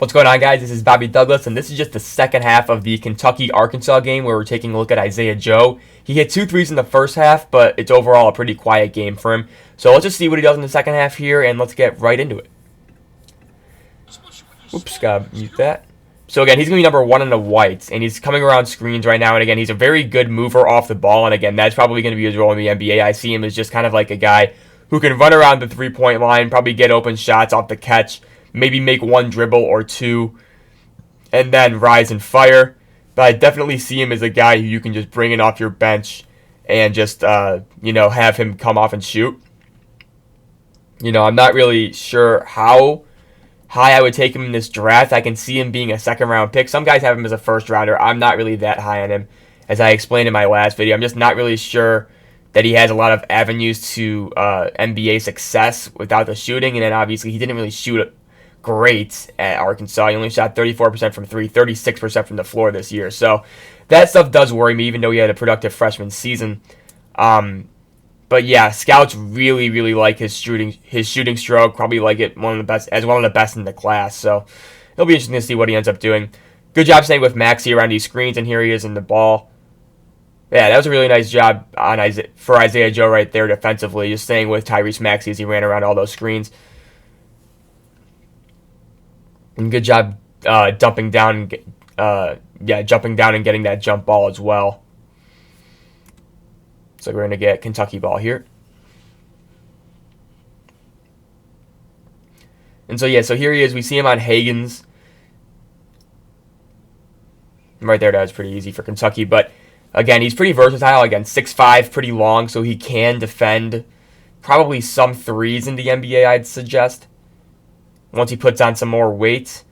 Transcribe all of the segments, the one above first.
What's going on, guys? This is Bobby Douglas, and this is just the second half of the Kentucky-Arkansas game where we're taking a look at Isaiah Joe. He hit 2 threes in the first half, but it's overall a pretty quiet game for him. So let's just see what he does in the second half here, and let's get right into it. Oops, gotta mute that. So again, he's going to be number 1 in the whites, and he's coming around screens right now, and again, he's a very good mover off the ball, and again, that's probably going to be his role in the NBA. I see him as just kind of like a guy who can run around the three-point line, probably get open shots off the catch, maybe make 1 dribble or 2, and then rise and fire. But I definitely see him as a guy who you can just bring in off your bench and just, have him come off and shoot. I'm not really sure how high I would take him in this draft. I can see him being a second-round pick. Some guys have him as a first-rounder. I'm not really that high on him, as I explained in my last video. I'm just not really sure that he has a lot of avenues to NBA success without the shooting. And then obviously he didn't really shoot great at Arkansas. He only shot 34% from 3, 36% from the floor this year. So that stuff does worry me, even though he had a productive freshman season. But yeah, scouts really, really like his shooting stroke. Probably like it one of the best in the class. So it'll be interesting to see what he ends up doing. Good job staying with Maxey around these screens, and here he is in the ball. Yeah, that was a really nice job for Isaiah Joe right there defensively, just staying with Tyrese Maxey as he ran around all those screens. And good job jumping down and getting that jump ball as well. So we're going to get Kentucky ball here. And so here he is. We see him on Higgins. Right there, that was pretty easy for Kentucky. But again, he's pretty versatile. Again, 6'5", pretty long, so he can defend probably some threes in the NBA, I'd suggest, once he puts on some more weight.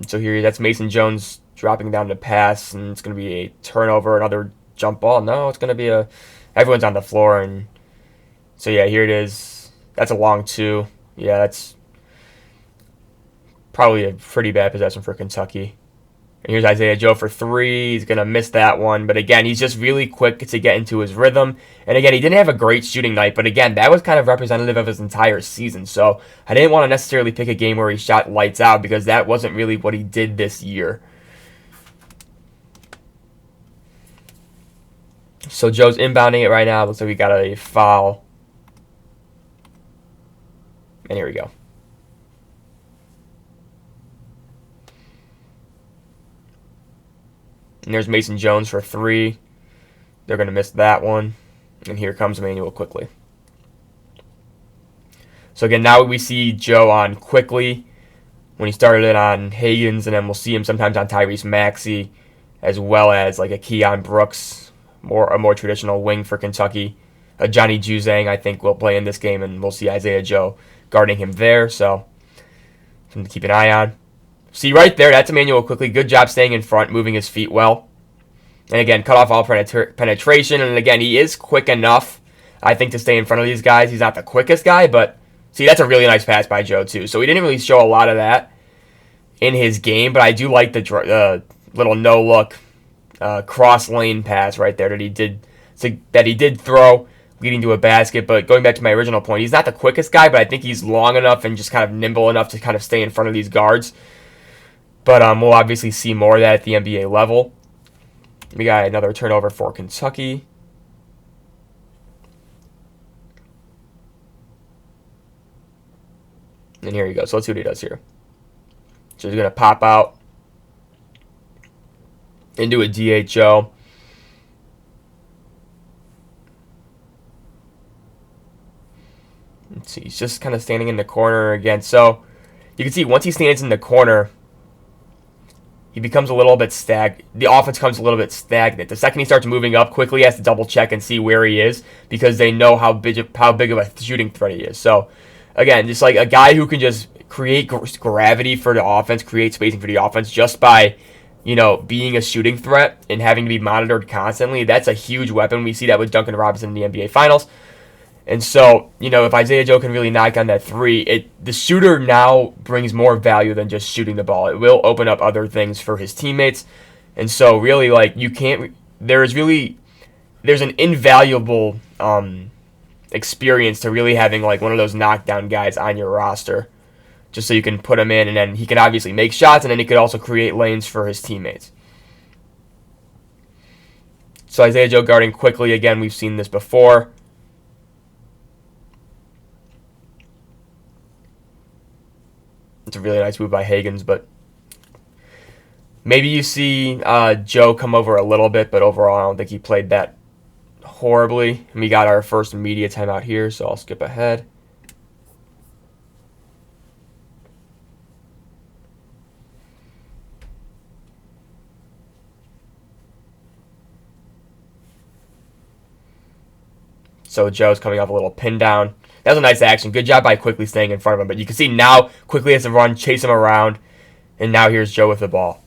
And so here, that's Mason Jones dropping down to pass, and it's going to be a turnover, another jump ball. No, it's going to be everyone's on the floor, and so yeah, here it is. That's a long 2. Yeah, that's probably a pretty bad possession for Kentucky. And here's Isaiah Joe for 3. He's going to miss that one. But again, he's just really quick to get into his rhythm. And again, he didn't have a great shooting night. But again, that was kind of representative of his entire season. So I didn't want to necessarily pick a game where he shot lights out, because that wasn't really what he did this year. So Joe's inbounding it right now. Looks like we got a foul. And here we go. And there's Mason Jones for 3. They're going to miss that one. And here comes Emmanuel Quickley. So again, now we see Joe on Quickley when he started it on Higgins, and then we'll see him sometimes on Tyrese Maxey, as well as like a Keon Brooks, a more traditional wing for Kentucky. Johnny Juzang, I think, will play in this game, and we'll see Isaiah Joe guarding him there. So something to keep an eye on. See right there, that's Emmanuel Quickley. Good job staying in front, moving his feet well. And again, cut off all penetration. And again, he is quick enough, I think, to stay in front of these guys. He's not the quickest guy, but see, that's a really nice pass by Joe, too. So he didn't really show a lot of that in his game, but I do like the little no-look cross-lane pass right there that he did throw, leading to a basket. But going back to my original point, he's not the quickest guy, but I think he's long enough and just kind of nimble enough to kind of stay in front of these guards. But we'll obviously see more of that at the NBA level. We got another turnover for Kentucky. And here he goes. So let's see what he does here. So he's going to pop out into a DHO. Let's see. He's just kind of standing in the corner again. So you can see once he stands in the corner, he becomes a little bit the offense becomes a little bit stagnant. The second he starts moving up, quickly he has to double check and see where he is, because they know how big of a shooting threat he is. So again, just like a guy who can just create gravity for the offense, create spacing for the offense just by, being a shooting threat and having to be monitored constantly. That's a huge weapon. We see that with Duncan Robinson in the NBA Finals. And so, if Isaiah Joe can really knock on that 3, the shooter now brings more value than just shooting the ball. It will open up other things for his teammates. And so really, there's an invaluable experience to really having like one of those knockdown guys on your roster, just so you can put him in, and then he can obviously make shots, and then he could also create lanes for his teammates. So Isaiah Joe guarding quickly, again, we've seen this before. It's a really nice move by Hagans, but maybe you see Joe come over a little bit, but overall I don't think he played that horribly. And we got our first media timeout here, so I'll skip ahead. So Joe's coming off a little pin down. That was a nice action. Good job by Quickly staying in front of him. But you can see now Quickly has to run, chase him around. And now here's Joe with the ball.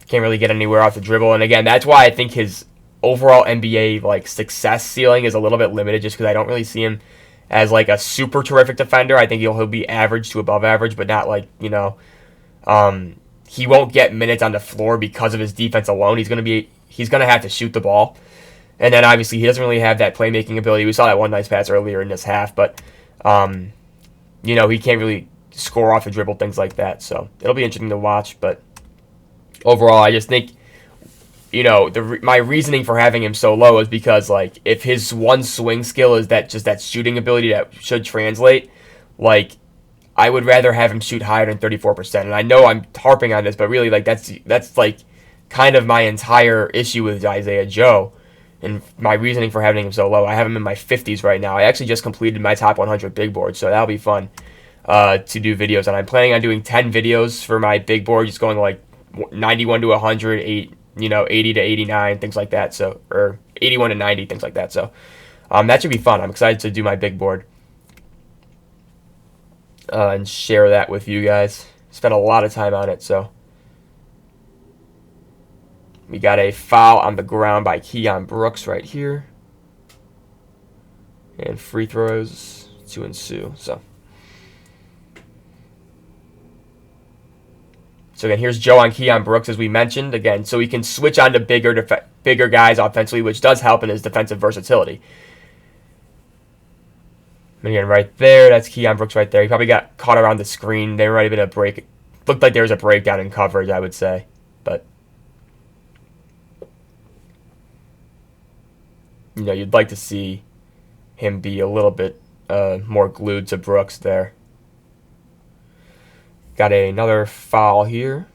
Can't really get anywhere off the dribble. And again, that's why I think his overall NBA like success ceiling is a little bit limited, just because I don't really see him as like a super terrific defender. I think he'll be average to above average, but not like, you know, he won't get minutes on the floor because of his defense alone. He's gonna have to shoot the ball, and then obviously he doesn't really have that playmaking ability. We saw that one nice pass earlier in this half, but you know, he can't really score off the dribble, things like that. So it'll be interesting to watch. But overall, I just think, you know, my reasoning for having him so low is because like if his one swing skill is that shooting ability that should translate, like I would rather have him shoot higher than 34%. And I know I'm harping on this, but really, like that's like kind of my entire issue with Isaiah Joe and my reasoning for having him so low. I have him in my 50s right now. I actually just completed my top 100 big board, so that'll be fun to do videos. And I'm planning on doing 10 videos for my big board, just going like 91 to 100, 80 to 89, things like that. So, or 81 to 90, things like that. So that should be fun. I'm excited to do my big board. And share that with you guys. Spent a lot of time on it, so. We got a foul on the ground by Keon Brooks right here. And free throws to ensue, so. So again, here's Joe on Keon Brooks, as we mentioned. Again, so he can switch on to bigger guys offensively, which does help in his defensive versatility. And again, right there, that's Keon Brooks right there. He probably got caught around the screen. There might have been a break. Looked like there was a breakdown in coverage, I would say. But, you know, you'd like to see him be a little bit more glued to Brooks there. Got another foul here.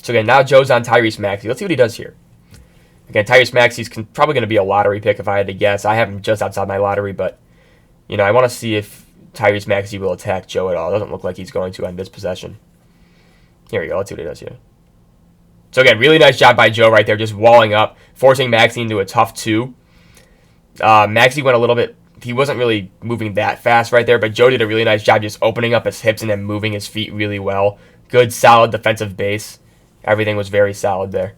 So again, now Joe's on Tyrese Maxey. Let's see what he does here. Again, Tyrese Maxey's probably going to be a lottery pick if I had to guess. I have him just outside my lottery, but, you know, I want to see if Tyrese Maxey will attack Joe at all. It doesn't look like he's going to on this possession. Here we go. Let's see what he does here. So again, really nice job by Joe right there, just walling up, forcing Maxey into a tough two. Maxey went a little bit, he wasn't really moving that fast right there, but Joe did a really nice job just opening up his hips and then moving his feet really well. Good, solid defensive base. Everything was very solid there.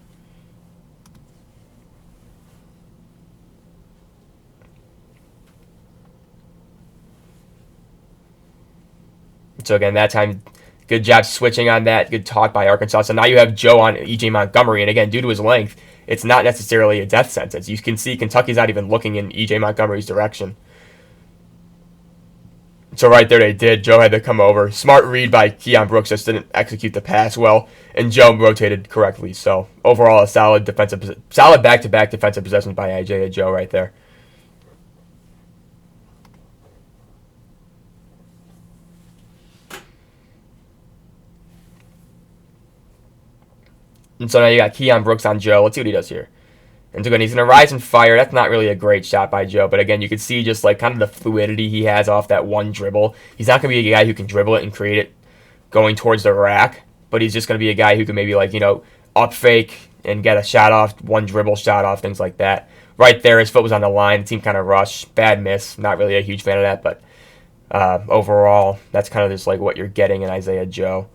So again, that time, good job switching on that. Good talk by Arkansas. So now you have Joe on E.J. Montgomery. And again, due to his length, it's not necessarily a death sentence. You can see Kentucky's not even looking in E.J. Montgomery's direction. So right there they did. Joe had to come over. Smart read by Keon Brooks, just didn't execute the pass well. And Joe rotated correctly. So overall, a solid back-to-back defensive possessions by Isaiah Joe right there. And so now you got Keon Brooks on Joe. Let's see what he does here. And so again, he's going to rise and fire. That's not really a great shot by Joe. But again, you can see just like kind of the fluidity he has off that one dribble. He's not going to be a guy who can dribble it and create it going towards the rack. But he's just going to be a guy who can maybe like, you know, up fake and get a shot off, one dribble shot off, things like that. Right there, his foot was on the line. The team kind of rushed. Bad miss. Not really a huge fan of that. But overall, that's kind of just like what you're getting in Isaiah Joe.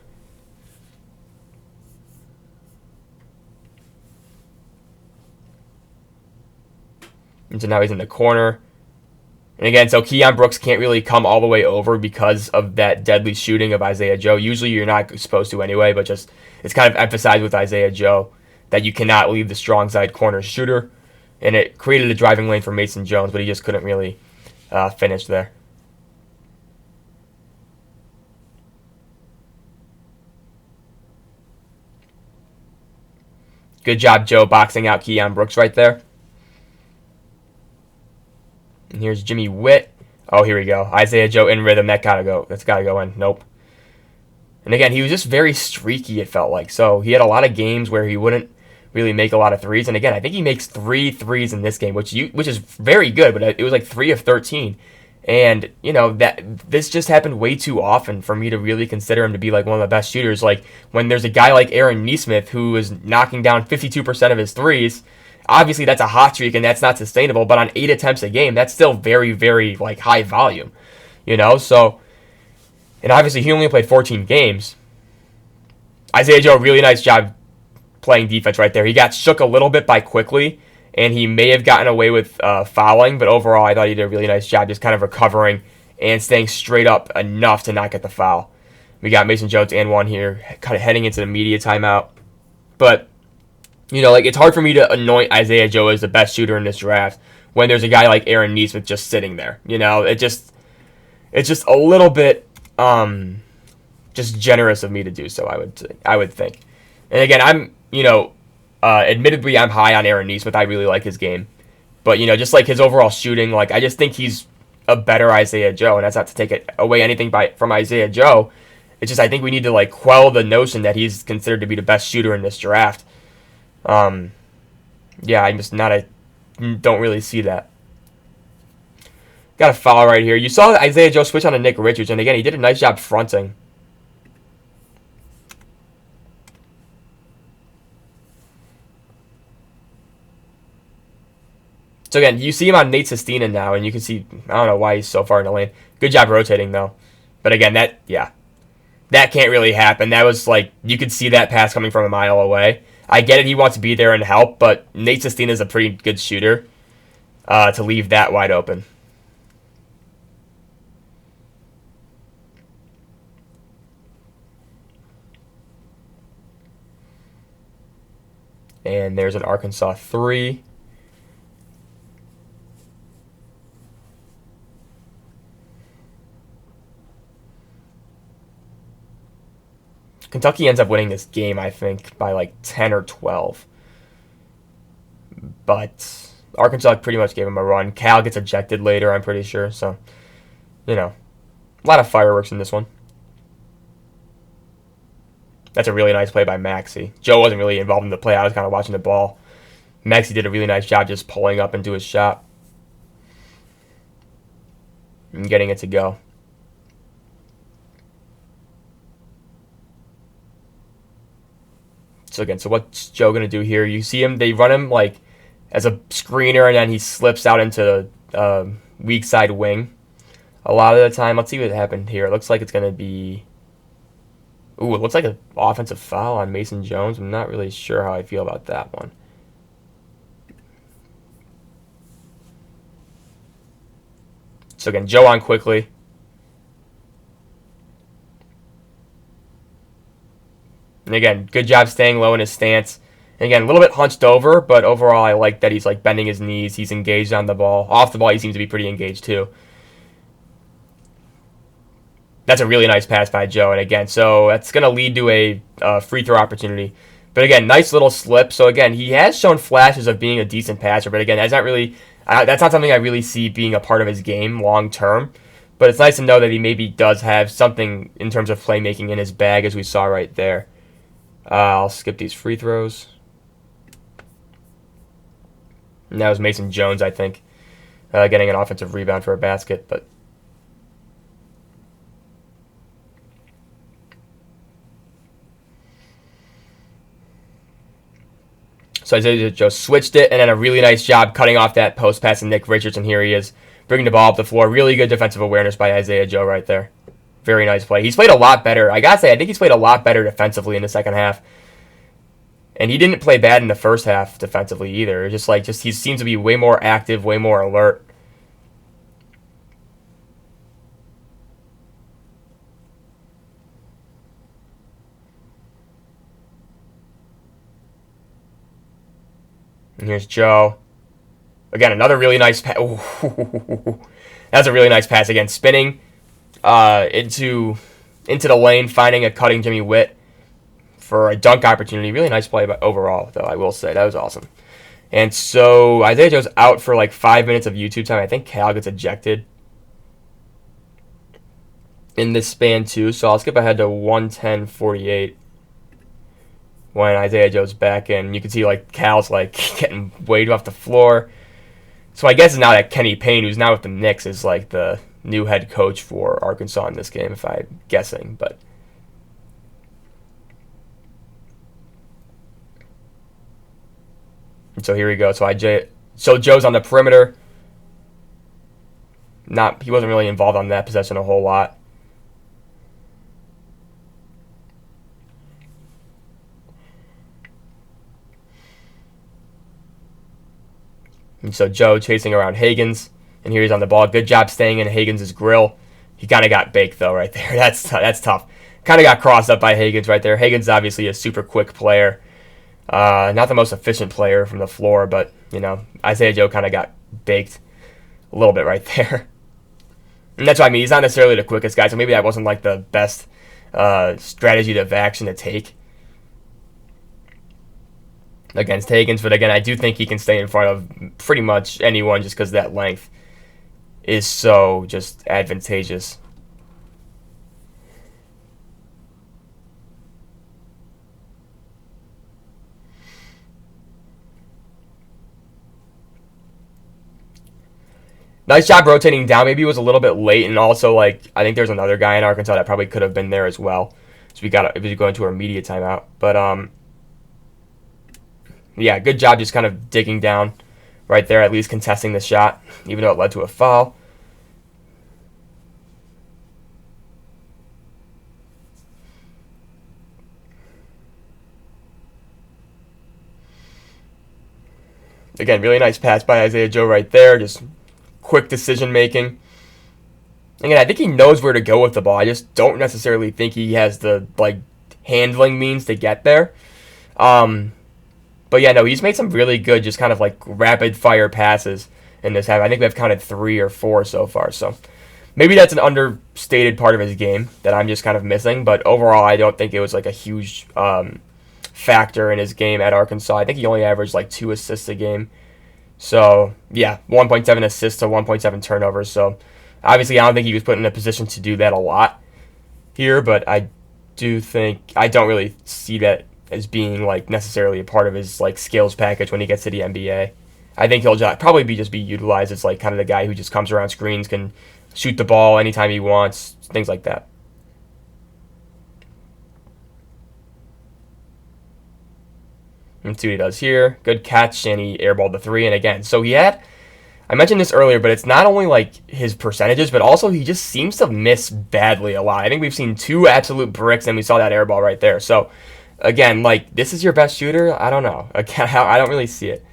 And so now he's in the corner. And again, so Keon Brooks can't really come all the way over because of that deadly shooting of Isaiah Joe. Usually you're not supposed to anyway, but just it's kind of emphasized with Isaiah Joe that you cannot leave the strong side corner shooter. And it created a driving lane for Mason Jones, but he just couldn't really finish there. Good job, Joe, boxing out Keon Brooks right there. And here's Jimmy Witt. Oh, here we go. Isaiah Joe in rhythm. That gotta go. That's gotta go in. Nope. And again, he was just very streaky, it felt like. So he had a lot of games where he wouldn't really make a lot of threes. And again, I think he makes 3 threes in this game, which is very good, but it was like 3 of 13. And, you know, that this just happened way too often for me to really consider him to be like one of the best shooters. Like when there's a guy like Aaron Nesmith who is knocking down 52% of his threes, obviously that's a hot streak and that's not sustainable, but on 8 attempts a game, that's still very, very like high volume, you know? So, and obviously he only played 14 games. Isaiah Joe, really nice job playing defense right there. He got shook a little bit by Quickly, and he may have gotten away with fouling, but overall I thought he did a really nice job just kind of recovering and staying straight up enough to not get the foul. We got Mason Jones and one here, kind of heading into the media timeout. But, you know, like it's hard for me to anoint Isaiah Joe as the best shooter in this draft when there's a guy like Aaron Nesmith just sitting there. You know, it's just a little bit just generous of me to do so, I would think. And again, I'm, you know, admittedly, I'm high on Aaron Nesmith. I really like his game. But, you know, just like his overall shooting, like I just think he's a better Isaiah Joe. And that's not to take it away anything from Isaiah Joe. It's just I think we need to like quell the notion that he's considered to be the best shooter in this draft. Yeah, I'm just don't really see that. Got a foul right here. You saw Isaiah Joe switch on to Nick Richards. And again, he did a nice job fronting. So again, you see him on Nate Sestina now, and you can see, I don't know why he's so far in the lane. Good job rotating, though. But again, that can't really happen. That was like, you could see that pass coming from a mile away. I get it, he wants to be there and help, but Nate Sestina is a pretty good shooter to leave that wide open. And there's an Arkansas 3. Kentucky ends up winning this game, I think, by like 10 or 12. But Arkansas pretty much gave him a run. Cal gets ejected later, I'm pretty sure. So, you know, a lot of fireworks in this one. That's a really nice play by Maxey. Joe wasn't really involved in the play. I was kind of watching the ball. Maxey did a really nice job just pulling up into his shot and getting it to go. So again, so what's Joe going to do here? You see him, they run him like as a screener, and then he slips out into weak side wing a lot of the time. Let's see what happened here. It looks like it's going to be... Ooh, it looks like an offensive foul on Mason Jones. I'm not really sure how I feel about that one. So again, Joe on Quickly. And again, good job staying low in his stance. And again, a little bit hunched over, but overall I like that he's like bending his knees. He's engaged on the ball. Off the ball, he seems to be pretty engaged too. That's a really nice pass by Joe. And again, so that's going to lead to a free throw opportunity. But again, nice little slip. So again, he has shown flashes of being a decent passer. But again, that's not something I really see being a part of his game long term. But it's nice to know that he maybe does have something in terms of playmaking in his bag, as we saw right there. I'll skip these free throws. And that was Mason Jones, I think, getting an offensive rebound for a basket. But so Isaiah Joe switched it, and then a really nice job cutting off that post pass to Nick Richards, and here he is bringing the ball up the floor. Really good defensive awareness by Isaiah Joe right there. Very nice play. He's played a lot better. I gotta say, I think he's played a lot better defensively in the second half. And he didn't play bad in the first half defensively either. He seems to be way more active, way more alert. And here's Joe. Again, another really nice pass. That's a really nice pass. Again, spinning into the lane, finding a cutting Jimmy Witt for a dunk opportunity. Really nice play overall, though, I will say. That was awesome. And so Isaiah Joe's out for like 5 minutes of YouTube time. I think Cal gets ejected in this span too. So I'll skip ahead to 1:10:48 when Isaiah Joe's back in. You can see like Cal's like getting weighed off the floor. So I guess now that Kenny Payne, who's now with the Knicks, is like the new head coach for Arkansas in this game, if I'm guessing. But so here we go. So Joe's on the perimeter. He wasn't really involved on that possession a whole lot. And so Joe chasing around Higgins, and here he's on the ball. Good job staying in Higgins' grill. He kind of got baked though right there. That's tough. Kind of got crossed up by Higgins right there. Higgins is obviously a super quick player. Not the most efficient player from the floor, but, Isaiah Joe kind of got baked a little bit right there. And that's what I mean. He's not necessarily the quickest guy, so maybe that wasn't like the best strategy of action to take against Higgins. But again, I do think he can stay in front of pretty much anyone just because that length is so just advantageous. Nice job rotating down. Maybe it was a little bit late, and also I think there's another guy in Arkansas that probably could have been there as well. So we go into our media timeout. But yeah, good job just kind of digging down right there, at least contesting the shot, even though it led to a foul. Again, really nice pass by Isaiah Joe right there. Just quick decision making. Again, I think he knows where to go with the ball. I just don't necessarily think he has the handling means to get there. But yeah, no, he's made some really good, just kind of rapid fire passes in this half. I think we've counted 3 or 4 so far. So maybe that's an understated part of his game that I'm just kind of missing. But overall, I don't think it was a huge factor in his game at Arkansas. I think he only averaged 2 assists a game. So yeah, 1.7 assists to 1.7 turnovers. So obviously, I don't think he was put in a position to do that a lot here. But I don't really see that as being necessarily a part of his skills package when he gets to the NBA. I think he'll probably just be utilized as kind of the guy who just comes around screens, can shoot the ball anytime he wants, things like that. Let's see what he does here. Good catch, and he airballed the 3. And again, so I mentioned this earlier, but it's not only his percentages, but also he just seems to miss badly a lot. I think we've seen 2 absolute bricks, and we saw that airball right there. So again, this is your best shooter? I don't know. Again, I don't really see it.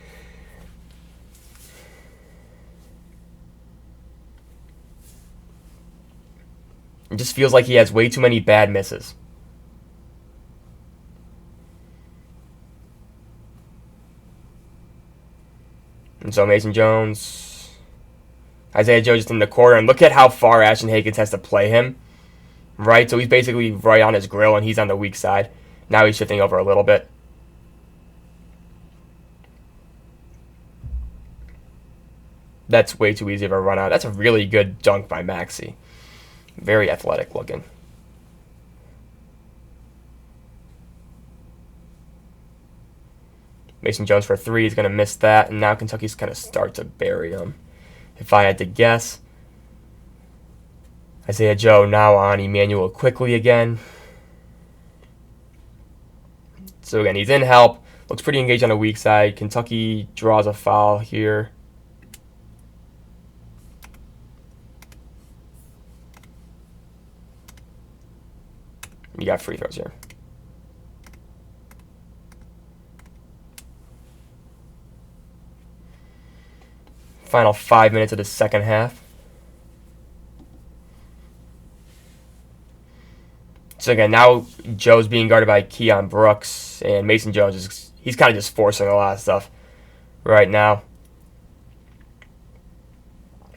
It just feels like he has way too many bad misses. And so Mason Jones, Isaiah Joe just in the corner, and look at how far Ashton Higgins has to play him, right? So he's basically right on his grill, and he's on the weak side. Now he's shifting over a little bit. That's way too easy of a run out. That's a really good dunk by Maxey. Very athletic looking. Mason Jones for 3 is going to miss that, and now Kentucky's going to start to bury him, if I had to guess. Isaiah Joe now on Emmanuel Quickley again. So again, he's in help. Looks pretty engaged on the weak side. Kentucky draws a foul here. You got free throws here. Final 5 minutes of the second half. So again, now Joe's being guarded by Keon Brooks, and Mason Jones he's kind of just forcing a lot of stuff right now.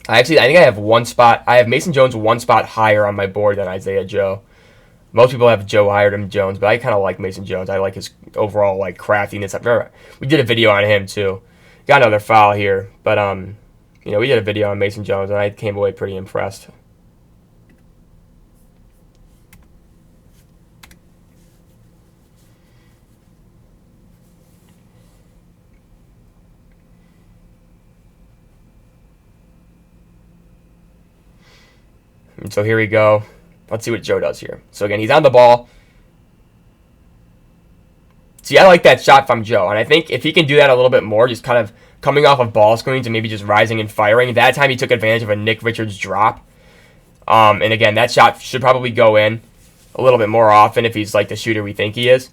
I think I have one spot. I have Mason Jones one spot higher on my board than Isaiah Joe. Most people have Joe higher than Jones, but I kind of like Mason Jones. I like his overall like craftiness. We did a video on him too. Got another foul here, but we did a video on Mason Jones, and I came away pretty impressed. And so here we go. Let's see what Joe does here. So again, he's on the ball. See, I like that shot from Joe, and I think if he can do that a little bit more, just kind of coming off of ball screens and maybe just rising and firing. That time he took advantage of a Nick Richards drop. And again, that shot should probably go in a little bit more often if he's like the shooter we think he is.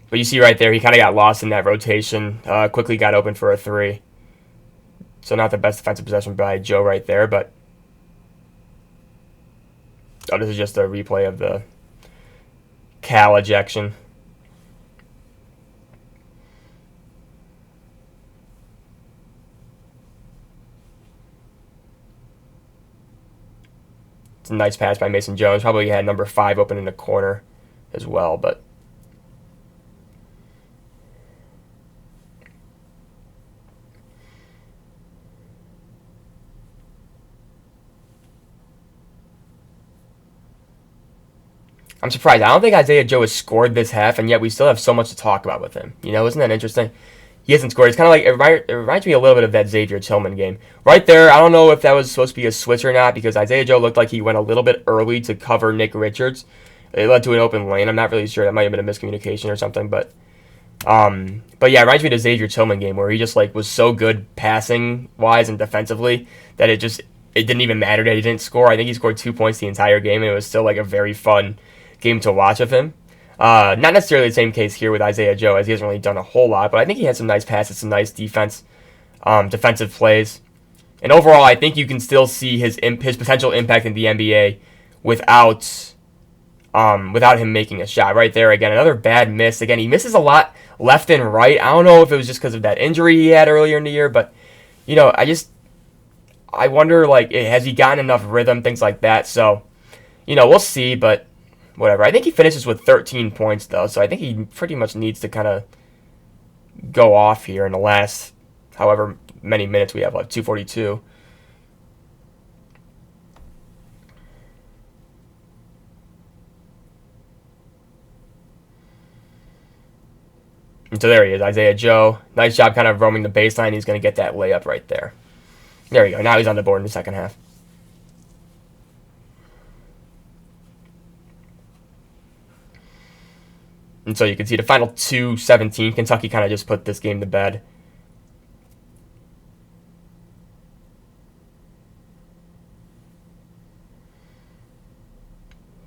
But you see right there, he kind of got lost in that rotation. Quickly got open for a three. So not the best defensive possession by Joe right there, but this is just a replay of the Cal ejection. It's a nice pass by Mason Jones. Probably had number 5 open in the corner as well, but I'm surprised. I don't think Isaiah Joe has scored this half, and yet we still have so much to talk about with him. Isn't that interesting? He hasn't scored. It's kind of like, it reminds me a little bit of that Xavier Tillman game. Right there, I don't know if that was supposed to be a switch or not, because Isaiah Joe looked like he went a little bit early to cover Nick Richards. It led to an open lane. I'm not really sure. That might have been a miscommunication or something, but yeah, it reminds me of the Xavier Tillman game where he just was so good passing-wise and defensively that it didn't even matter that he didn't score. I think he scored 2 points the entire game, and it was still a very fun game to watch of him. Not necessarily the same case here with Isaiah Joe, as he hasn't really done a whole lot, but I think he had some nice passes, some nice defensive plays. And overall, I think you can still see his potential impact in the NBA without him making a shot. Right there, again, another bad miss. Again, he misses a lot left and right. I don't know if it was just because of that injury he had earlier in the year, but, I wonder, has he gotten enough rhythm, things like that. So, we'll see, but whatever. I think he finishes with 13 points, though, so I think he pretty much needs to kind of go off here in the last however many minutes we have left, 2:42. And so there he is, Isaiah Joe. Nice job kind of roaming the baseline. He's going to get that layup right there. There we go. Now he's on the board in the second half. And so you can see the final 2:17. Kentucky kind of just put this game to bed.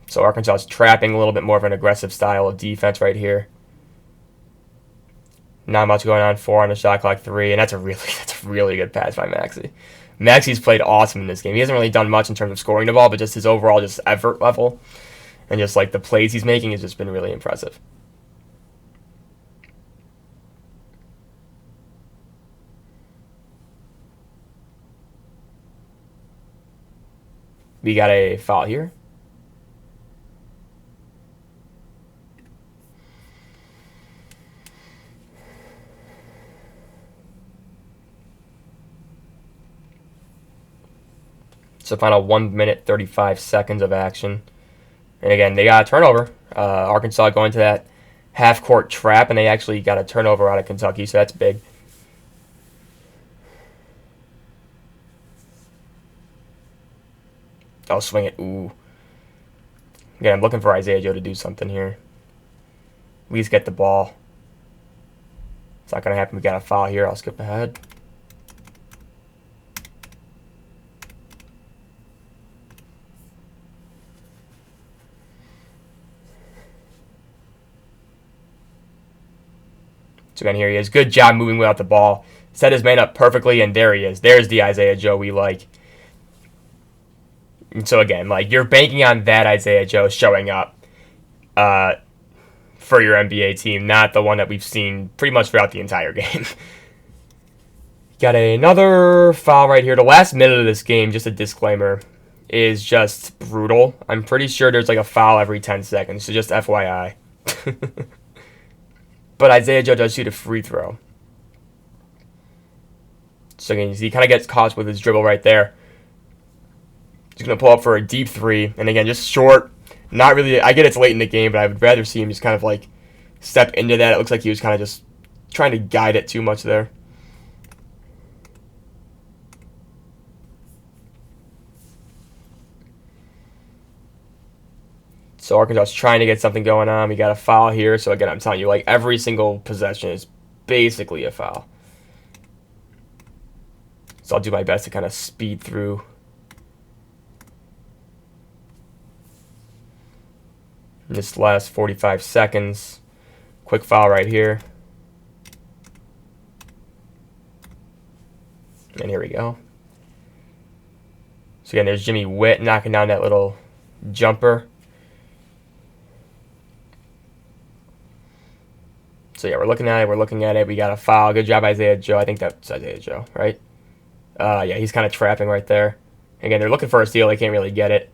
So Arkansas is trapping a little bit more of an aggressive style of defense right here. Not much going on. 4 on the shot clock, 3, and that's a really good pass by Maxey. Maxey's played awesome in this game. He hasn't really done much in terms of scoring the ball, but just his overall effort level and just the plays he's making has just been really impressive. We got a foul here. So final 1 minute 35 seconds of action. And again, they got a turnover. Arkansas going to that half-court trap, and they actually got a turnover out of Kentucky, so that's big. Oh, swing it. Ooh. Again, I'm looking for Isaiah Joe to do something here. At least get the ball. It's not going to happen. We got a foul here. I'll skip ahead. So again, here he is. Good job moving without the ball. Set his man up perfectly, and there he is. There's the Isaiah Joe we like. And so again, you're banking on that Isaiah Joe showing up for your NBA team, not the one that we've seen pretty much throughout the entire game. Got another foul right here. The last minute of this game, just a disclaimer, is just brutal. I'm pretty sure there's like a foul every 10 seconds, so just FYI. But Isaiah Joe does shoot a free throw. So again, he kind of gets caught with his dribble right there. He's going to pull up for a deep three. And again, just short. Not really. I get it's late in the game, but I would rather see him just kind of like step into that. It looks like he was kind of just trying to guide it too much there. So Arkansas is trying to get something going on. We got a foul here. So again, I'm telling you, like every single possession is basically a foul. So I'll do my best to kind of speed through. This last 45 seconds. Quick foul right here. And here we go. So again, there's Jimmy Witt knocking down that little jumper. So yeah, we're looking at it. We got a foul. Good job, Isaiah Joe. I think that's Isaiah Joe, right? Yeah, he's kind of trapping right there. Again, they're looking for a steal. They can't really get it.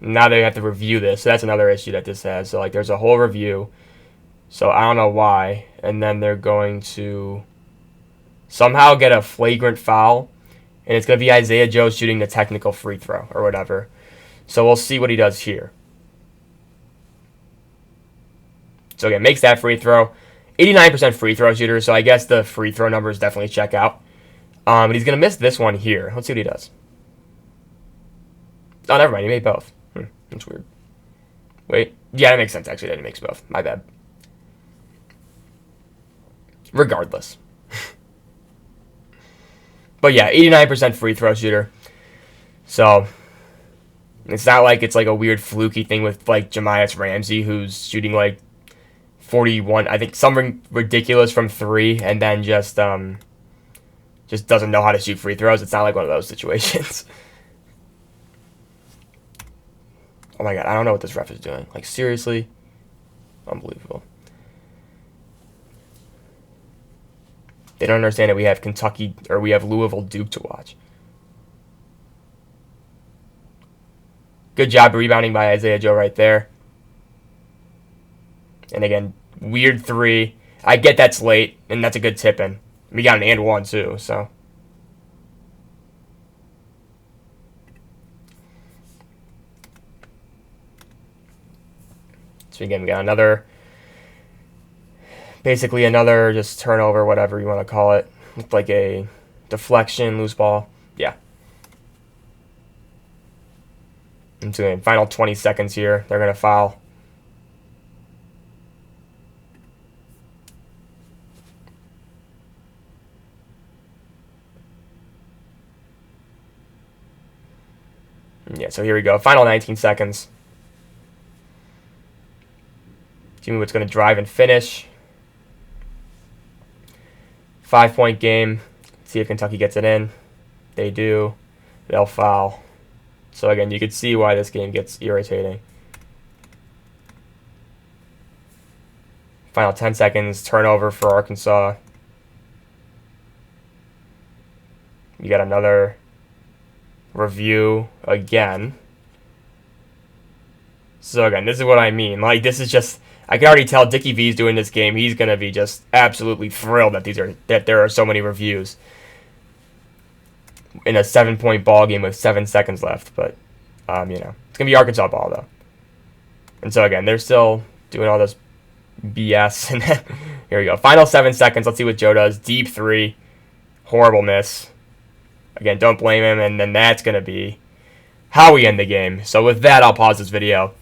Now they have to review this. So that's another issue that this has. So like there's a whole review. So I don't know why. And then they're going to somehow get a flagrant foul. And it's going to be Isaiah Joe shooting the technical free throw or whatever. So we'll see what he does here. So again, makes that free throw. 89% free throw shooter, so I guess the free throw numbers definitely check out. But he's going to miss this one here. Let's see what he does. Oh, never mind. He made both. That's weird. Wait. Yeah, that makes sense, actually, that he makes both. My bad. Regardless. But yeah, 89% free throw shooter. So it's not like it's like a weird fluky thing with like Jahmias Ramsey, who's shooting like 41, I think something ridiculous from 3, and then just doesn't know how to shoot free throws. It's not like one of those situations. Oh my god, I don't know what this ref is doing. Like, seriously? Unbelievable. They don't understand that we have Kentucky, or we have Louisville Duke to watch. Good job rebounding by Isaiah Joe right there. And again, weird 3. I get that's late, and that's a good tip-in. We got an and 1, too, so. So again, we got another, basically another just turnover, whatever you want to call it. Looked like a deflection, loose ball. Yeah. Into the final 20 seconds here. They're going to foul. Yeah, so here we go. Final 19 seconds. Jimmy Witt's going to drive and finish. 5-point game. See if Kentucky gets it in. They do. They'll foul. So again, you could see why this game gets irritating. Final 10 seconds. Turnover for Arkansas. You got another review again. So again, this is what I mean. Like, this is just, I can already tell Dickie V's doing this game. He's gonna be just absolutely thrilled that there are so many reviews in a 7-point ball game with 7 seconds left. But you know, it's gonna be Arkansas ball though. And so again, they're still doing all this BS. And here we go. Final 7 seconds. Let's see what Joe does. Deep 3. Horrible miss. Again, don't blame him. And then that's going to be how we end the game. So with that, I'll pause this video.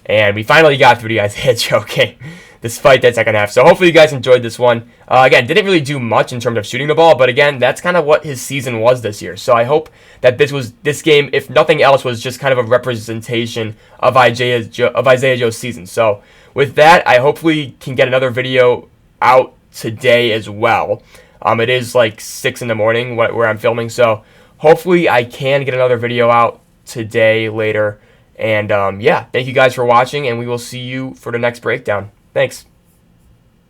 And we finally got through the Isaiah Joe game, despite that second half. So hopefully you guys enjoyed this one. Again, didn't really do much in terms of shooting the ball. But again, that's kind of what his season was this year. So I hope that this game, if nothing else, was just kind of a representation of Isaiah Joe's season. So with that, I hopefully can get another video out today as well. It is like 6 in the morning where I'm filming, so hopefully I can get another video out today later, And yeah, thank you guys for watching, and we will see you for the next breakdown. Thanks.